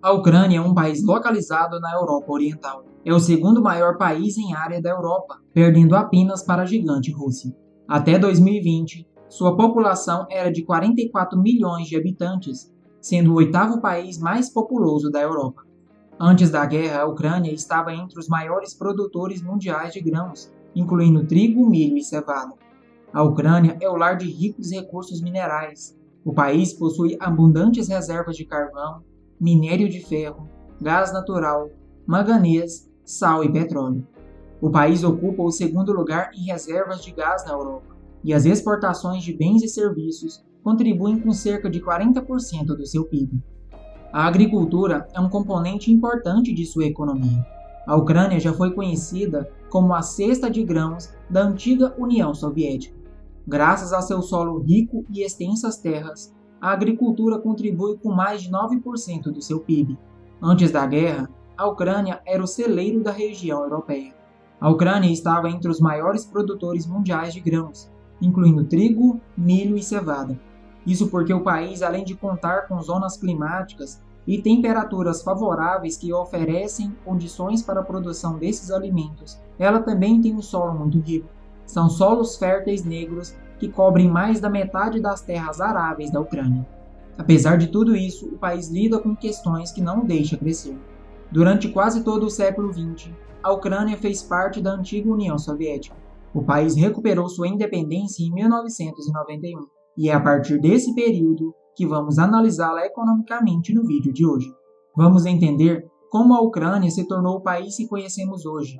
A Ucrânia é um país localizado na Europa Oriental. É o segundo maior país em área da Europa, perdendo apenas para a gigante Rússia. Até 2020, sua população era de 44 milhões de habitantes, sendo o oitavo país mais populoso da Europa. Antes da guerra, a Ucrânia estava entre os maiores produtores mundiais de grãos, incluindo trigo, milho e cevada. A Ucrânia é o lar de ricos recursos minerais. O país possui abundantes reservas de carvão, minério de ferro, gás natural, manganês, sal e petróleo. O país ocupa o segundo lugar em reservas de gás na Europa, e as exportações de bens e serviços contribuem com cerca de 40% do seu PIB. A agricultura é um componente importante de sua economia. A Ucrânia já foi conhecida como a cesta de grãos da antiga União Soviética. Graças a seu solo rico e extensas terras, a agricultura contribui com mais de 9% do seu PIB. Antes da guerra, a Ucrânia era o celeiro da região europeia. A Ucrânia estava entre os maiores produtores mundiais de grãos, incluindo trigo, milho e cevada. Isso porque o país, além de contar com zonas climáticas e temperaturas favoráveis que oferecem condições para a produção desses alimentos, ela também tem um solo muito rico. São solos férteis negros que cobrem mais da metade das terras aráveis da Ucrânia. Apesar de tudo isso, o país lida com questões que não o deixam crescer. Durante quase todo o século XX, a Ucrânia fez parte da antiga União Soviética. O país recuperou sua independência em 1991, e é a partir desse período que vamos analisá-la economicamente no vídeo de hoje. Vamos entender como a Ucrânia se tornou o país que conhecemos hoje,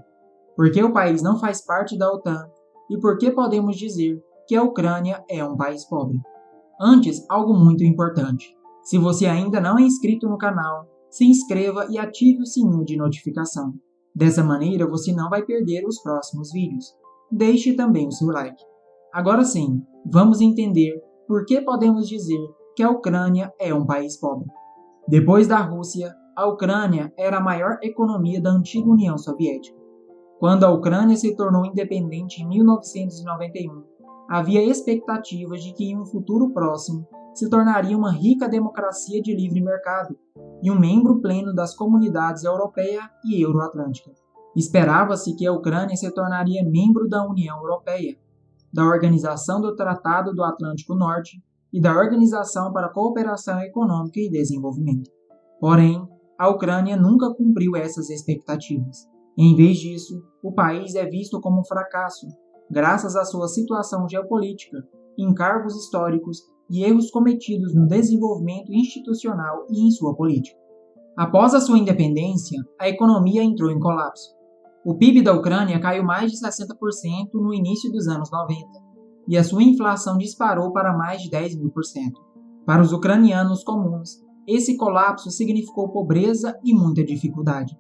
por que o país não faz parte da OTAN e por que podemos dizer que a Ucrânia é um país pobre. Antes, algo muito importante. Se você ainda não é inscrito no canal, se inscreva e ative o sininho de notificação. Dessa maneira você não vai perder os próximos vídeos. Deixe também o seu like. Agora sim, vamos entender por que podemos dizer que a Ucrânia é um país pobre. Depois da Rússia, a Ucrânia era a maior economia da antiga União Soviética. Quando a Ucrânia se tornou independente em 1991, havia expectativas de que em um futuro próximo se tornaria uma rica democracia de livre mercado e um membro pleno das comunidades europeia e euroatlântica. Esperava-se que a Ucrânia se tornaria membro da União Europeia, da Organização do Tratado do Atlântico Norte e da Organização para a Cooperação Econômica e Desenvolvimento. Porém, a Ucrânia nunca cumpriu essas expectativas. Em vez disso, o país é visto como um fracasso, graças à sua situação geopolítica, encargos históricos e erros cometidos no desenvolvimento institucional e em sua política. Após a sua independência, a economia entrou em colapso. O PIB da Ucrânia caiu mais de 60% no início dos anos 90, e a sua inflação disparou para mais de 10.000%. Para os ucranianos comuns, esse colapso significou pobreza e muita dificuldade.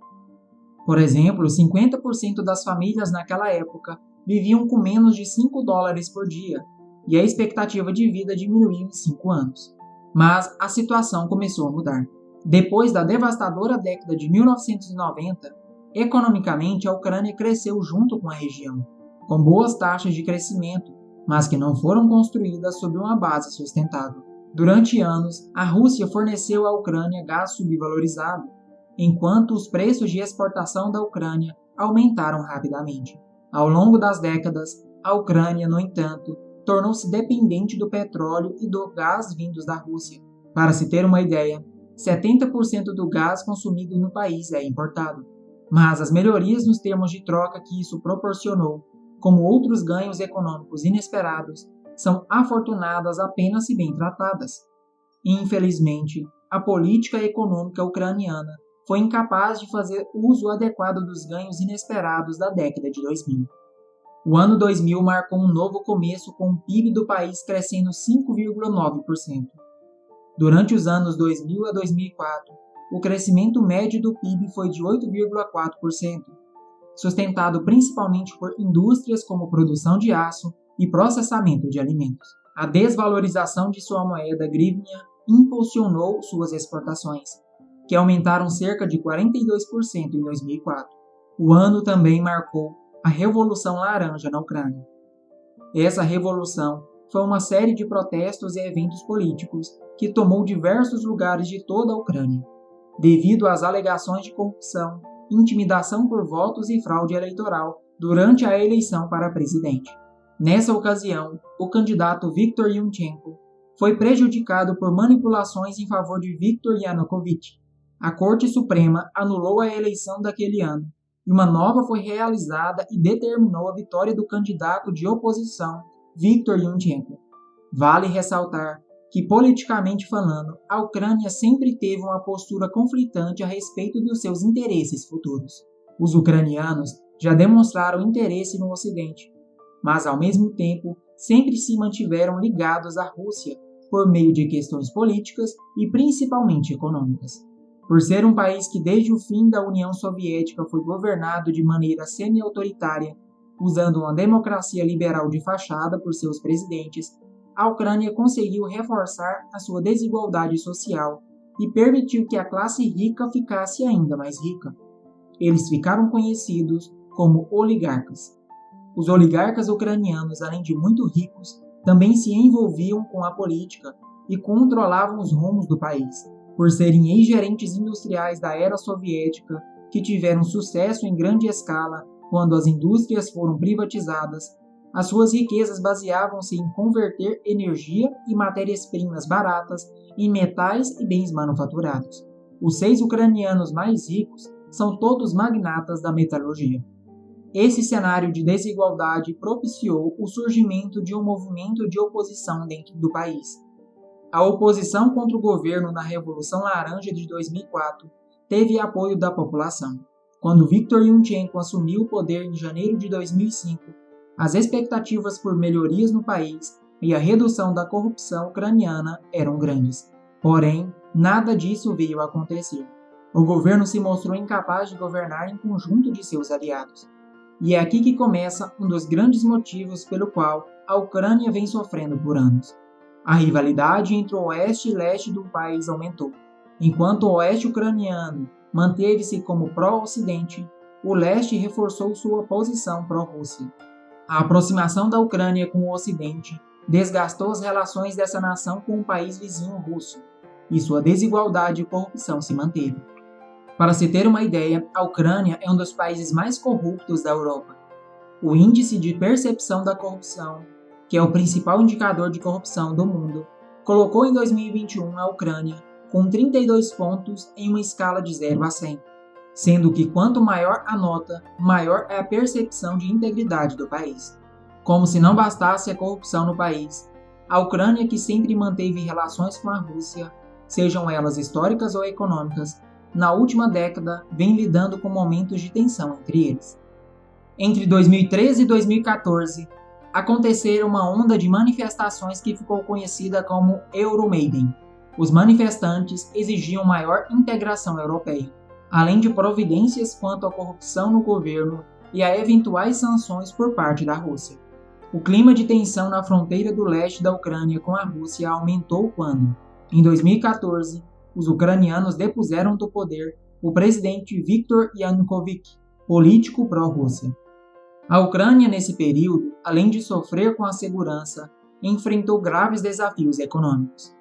Por exemplo, 50% das famílias naquela época viviam com menos de $5 por dia, e a expectativa de vida diminuiu em 5 anos. Mas a situação começou a mudar. Depois da devastadora década de 1990, economicamente a Ucrânia cresceu junto com a região, com boas taxas de crescimento, mas que não foram construídas sob uma base sustentável. Durante anos, a Rússia forneceu à Ucrânia gás subvalorizado, enquanto os preços de exportação da Ucrânia aumentaram rapidamente. Ao longo das décadas, a Ucrânia, no entanto, tornou-se dependente do petróleo e do gás vindos da Rússia. Para se ter uma ideia, 70% do gás consumido no país é importado. Mas as melhorias nos termos de troca que isso proporcionou, como outros ganhos econômicos inesperados, são afortunadas apenas se bem tratadas. Infelizmente, a política econômica ucraniana foi incapaz de fazer uso adequado dos ganhos inesperados da década de 2000. O ano 2000 marcou um novo começo com o PIB do país crescendo 5,9%. Durante os anos 2000 a 2004, o crescimento médio do PIB foi de 8,4%, sustentado principalmente por indústrias como produção de aço e processamento de alimentos. A desvalorização de sua moeda hryvnia impulsionou suas exportações, que aumentaram cerca de 42% em 2004. O ano também marcou a Revolução Laranja na Ucrânia. Essa revolução foi uma série de protestos e eventos políticos que tomou diversos lugares de toda a Ucrânia. devido às alegações de corrupção, intimidação por votos e fraude eleitoral durante a eleição para presidente. Nessa ocasião, o candidato Viktor Yushchenko foi prejudicado por manipulações em favor de Viktor Yanukovych. A Corte Suprema anulou a eleição daquele ano e uma nova foi realizada e determinou a vitória do candidato de oposição, Viktor Yushchenko. Vale ressaltar que, politicamente falando, a Ucrânia sempre teve uma postura conflitante a respeito dos seus interesses futuros. Os ucranianos já demonstraram interesse no Ocidente, mas, ao mesmo tempo, sempre se mantiveram ligados à Rússia por meio de questões políticas e principalmente econômicas. Por ser um país que desde o fim da União Soviética foi governado de maneira semi-autoritária, usando uma democracia liberal de fachada por seus presidentes, a Ucrânia conseguiu reforçar a sua desigualdade social e permitiu que a classe rica ficasse ainda mais rica. Eles ficaram conhecidos como oligarcas. Os oligarcas ucranianos, além de muito ricos, também se envolviam com a política e controlavam os rumos do país. Por serem ex-gerentes industriais da era soviética que tiveram sucesso em grande escala quando as indústrias foram privatizadas, as suas riquezas baseavam-se em converter energia e matérias-primas baratas em metais e bens manufaturados. Os 6 ucranianos mais ricos são todos magnatas da metalurgia. Esse cenário de desigualdade propiciou o surgimento de um movimento de oposição dentro do país. A oposição contra o governo na Revolução Laranja de 2004 teve apoio da população. Quando Viktor Yushchenko assumiu o poder em janeiro de 2005, as expectativas por melhorias no país e a redução da corrupção ucraniana eram grandes. Porém, nada disso veio a acontecer. O governo se mostrou incapaz de governar em conjunto de seus aliados. E é aqui que começa um dos grandes motivos pelo qual a Ucrânia vem sofrendo por anos. A rivalidade entre o oeste e leste do país aumentou. Enquanto o oeste ucraniano manteve-se como pró-ocidente, o leste reforçou sua posição pró-Rússia. A aproximação da Ucrânia com o ocidente desgastou as relações dessa nação com o país vizinho russo, e sua desigualdade e corrupção se manteve. Para se ter uma ideia, a Ucrânia é um dos países mais corruptos da Europa. O Índice de Percepção da Corrupção, que é o principal indicador de corrupção do mundo, colocou em 2021 a Ucrânia com 32 pontos em uma escala de 0 a 100, sendo que quanto maior a nota, maior é a percepção de integridade do país. Como se não bastasse a corrupção no país, a Ucrânia, que sempre manteve relações com a Rússia, sejam elas históricas ou econômicas, na última década vem lidando com momentos de tensão entre eles. Entre 2013 e 2014, aconteceram uma onda de manifestações que ficou conhecida como Euromaidan. Os manifestantes exigiam maior integração europeia, além de providências quanto à corrupção no governo e a eventuais sanções por parte da Rússia. O clima de tensão na fronteira do leste da Ucrânia com a Rússia aumentou quando, em 2014, os ucranianos depuseram do poder o presidente Viktor Yanukovych, político pró-Rússia. A Ucrânia, nesse período, além de sofrer com a segurança, enfrentou graves desafios econômicos.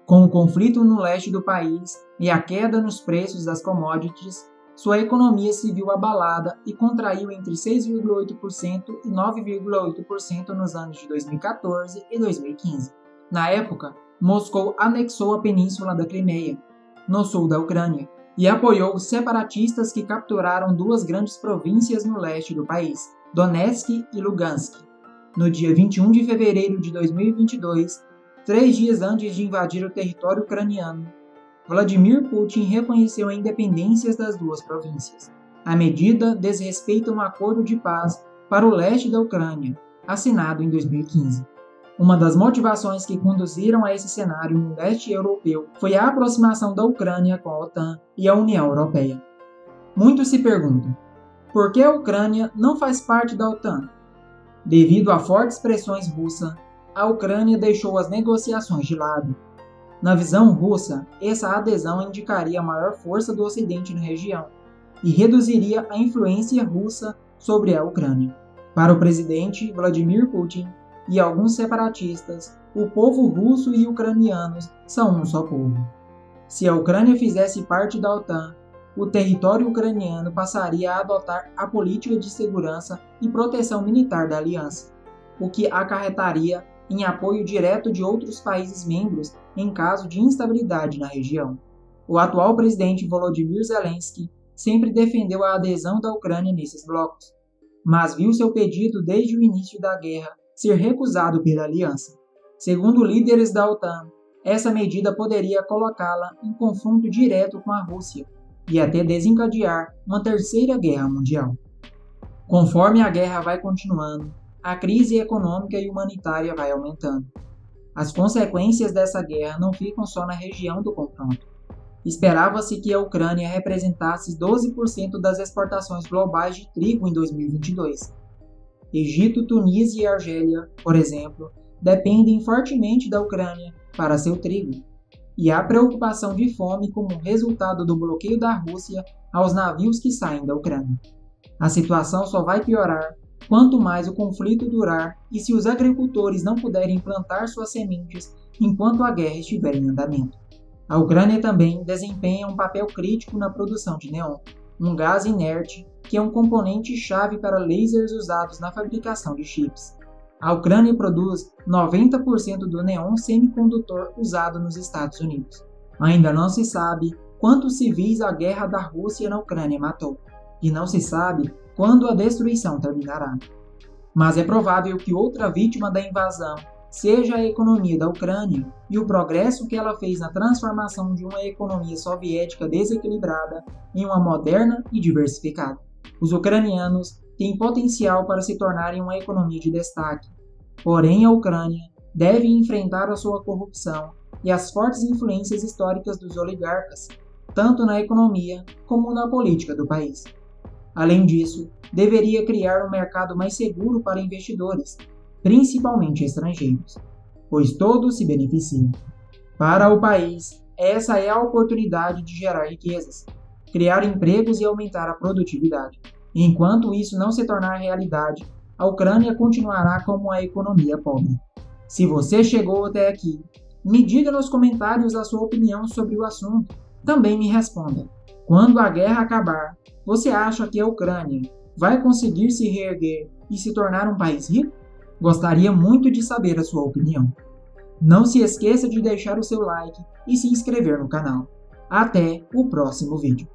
Com o conflito no leste do país e a queda nos preços das commodities, sua economia se viu abalada e contraiu entre 6,8% e 9,8% nos anos de 2014 e 2015. Na época, Moscou anexou a península da Crimeia, no sul da Ucrânia, e apoiou os separatistas que capturaram 2 grandes províncias no leste do país, Donetsk e Lugansk. No dia 21 de fevereiro de 2022, 3 dias antes de invadir o território ucraniano, Vladimir Putin reconheceu a independência das 2 províncias. A medida desrespeita um acordo de paz para o leste da Ucrânia, assinado em 2015. Uma das motivações que conduziram a esse cenário no leste europeu foi a aproximação da Ucrânia com a OTAN e a União Europeia. Muitos se perguntam, por que a Ucrânia não faz parte da OTAN? Devido a fortes pressões russas, a Ucrânia deixou as negociações de lado. Na visão russa, essa adesão indicaria a maior força do Ocidente na região e reduziria a influência russa sobre a Ucrânia. Para o presidente Vladimir Putin e alguns separatistas, o povo russo e ucranianos são um só povo. Se a Ucrânia fizesse parte da OTAN, o território ucraniano passaria a adotar a política de segurança e proteção militar da aliança, o que acarretaria em apoio direto de outros países membros em caso de instabilidade na região. O atual presidente Volodymyr Zelensky sempre defendeu a adesão da Ucrânia nesses blocos, mas viu seu pedido desde o início da guerra ser recusado pela aliança. Segundo líderes da OTAN, essa medida poderia colocá-la em confronto direto com a Rússia e até desencadear uma terceira guerra mundial. Conforme a guerra vai continuando, a crise econômica e humanitária vai aumentando. As consequências dessa guerra não ficam só na região do confronto. Esperava-se que a Ucrânia representasse 12% das exportações globais de trigo em 2022. Egito, Tunísia e Argélia, por exemplo, dependem fortemente da Ucrânia para seu trigo. E há preocupação de fome como resultado do bloqueio da Rússia aos navios que saem da Ucrânia. A situação só vai piorar quanto mais o conflito durar e se os agricultores não puderem plantar suas sementes enquanto a guerra estiver em andamento. A Ucrânia também desempenha um papel crítico na produção de neon, um gás inerte que é um componente-chave para lasers usados na fabricação de chips. A Ucrânia produz 90% do neon semicondutor usado nos Estados Unidos. Ainda não se sabe quantos civis a guerra da Rússia na Ucrânia matou, e não se sabe quando a destruição terminará. Mas é provável que outra vítima da invasão seja a economia da Ucrânia e o progresso que ela fez na transformação de uma economia soviética desequilibrada em uma moderna e diversificada. Os ucranianos têm potencial para se tornarem uma economia de destaque, porém a Ucrânia deve enfrentar a sua corrupção e as fortes influências históricas dos oligarcas, tanto na economia como na política do país. Além disso, deveria criar um mercado mais seguro para investidores, principalmente estrangeiros, pois todos se beneficiam. Para o país, essa é a oportunidade de gerar riquezas, criar empregos e aumentar a produtividade. Enquanto isso não se tornar realidade, a Ucrânia continuará como uma economia pobre. Se você chegou até aqui, me diga nos comentários a sua opinião sobre o assunto. Também me responda: quando a guerra acabar, você acha que a Ucrânia vai conseguir se reerguer e se tornar um país rico? Gostaria muito de saber a sua opinião. Não se esqueça de deixar o seu like e se inscrever no canal. Até o próximo vídeo.